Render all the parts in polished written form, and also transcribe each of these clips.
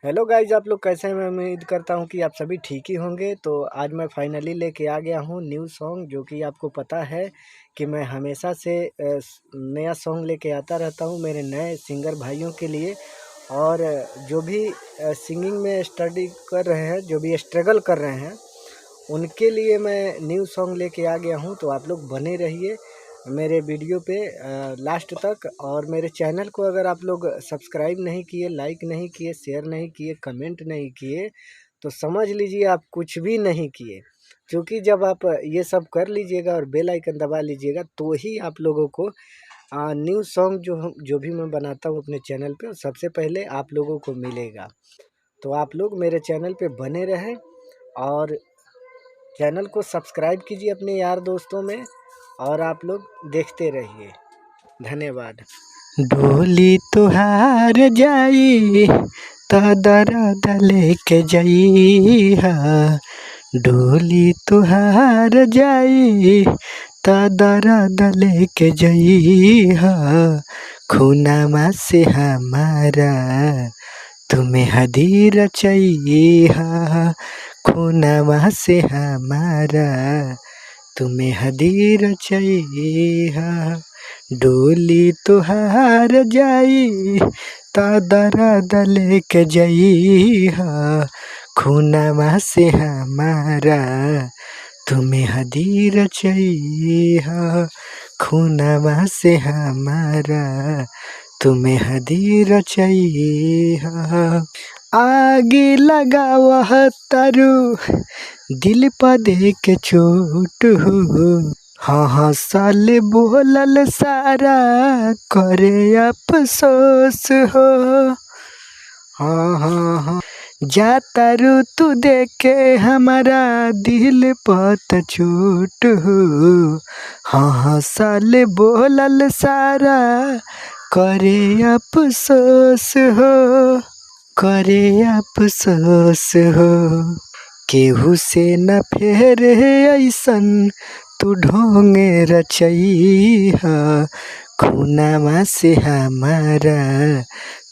Hello guys, आप लोग कैसे हैं। मैं उम्मीद करता हूं कि आप सभी ठीक ही होंगे। तो आज मैं फाइनली लेके आ गया हूं न्यू सॉन्ग, जो कि आपको पता है कि मैं हमेशा से नया सॉन्ग लेके आता रहता हूं मेरे नए सिंगर भाइयों के लिए। और जो भी सिंगिंग में स्टडी कर रहे हैं, जो भी स्ट्रगल कर रहे हैं, उनके लिए मैं न्यू सॉन्ग लेके आ गया हूं। तो आप लोग बने रहिए मेरे वीडियो पे लास्ट तक। और मेरे चैनल को अगर आप लोग सब्सक्राइब नहीं किए, लाइक नहीं किए, शेयर नहीं किए, कमेंट नहीं किए, तो समझ लीजिए आप कुछ भी नहीं किए। क्योंकि जब आप ये सब कर लीजिएगा और बेल आइकन दबा लीजिएगा, तो ही आप लोगों को न्यू सॉन्ग जो भी मैं बनाता हूँ अपने चैनल पे, सबसे पहले आप लोगों को मिलेगा। तो आप लोग मेरे चैनल पे बने रहें और चैनल को सब्सक्राइब कीजिए अपने यार दोस्तों में, और आप लोग देखते रहिए। धन्यवाद। डोली तुहार जाई त दर्द लेके जइहा, डोली तुहार जाई त दर्द लेके जइहा, खूनमा से हमारा तुम्हें हदीर चाहिए, खूनमा से हमारा तुम्हें हदीर चाहिए, डोली तुहार जाई त दर्द लेके जइहा, खूनमा से हमारा तुम्हें हदीर चाहिए, खूनमा से हमारा तुम्हें हदीर चाहिए। आगे लगावह तारू दिल पर दे के चोट हो, हाँ साले बोलल सारा करे अफसोस हो, हाँ जातारू तू देखे हमारा दिल पर चोट हो, हाँ साले बोलल सारा करे अफसोस हो, करे अफसोस हो, केहू से न फेर ऐसन तू ढोंगे रचइहा, खूनमा से हमारा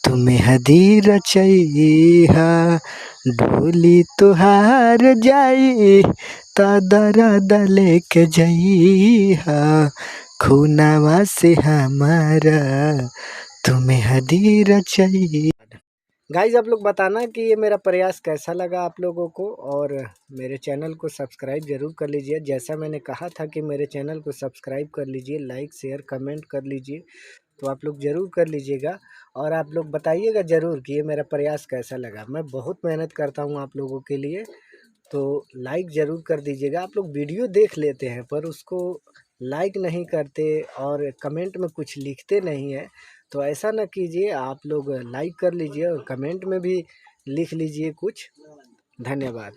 तुम्हें हदीर चाहिए, डोली तुहार जाई त दर्द लेके जइहा, खूनमा से हमारा तुम्हें हदीर चाहिए। गाइज, आप लोग बताना कि ये मेरा प्रयास कैसा लगा आप लोगों को, और मेरे चैनल को सब्सक्राइब ज़रूर कर लीजिए। जैसा मैंने कहा था कि मेरे चैनल को सब्सक्राइब कर लीजिए, लाइक शेयर कमेंट कर लीजिए, तो आप लोग ज़रूर कर लीजिएगा। और आप लोग बताइएगा ज़रूर कि ये मेरा प्रयास कैसा लगा। मैं बहुत मेहनत करता हूँ आप लोगों के लिए, तो लाइक ज़रूर कर दीजिएगा। आप लोग वीडियो देख लेते हैं पर उसको लाइक नहीं करते और कमेंट में कुछ लिखते नहीं है। तो ऐसा ना कीजिए, आप लोग लाइक कर लीजिए और कमेंट में भी लिख लीजिए कुछ। धन्यवाद।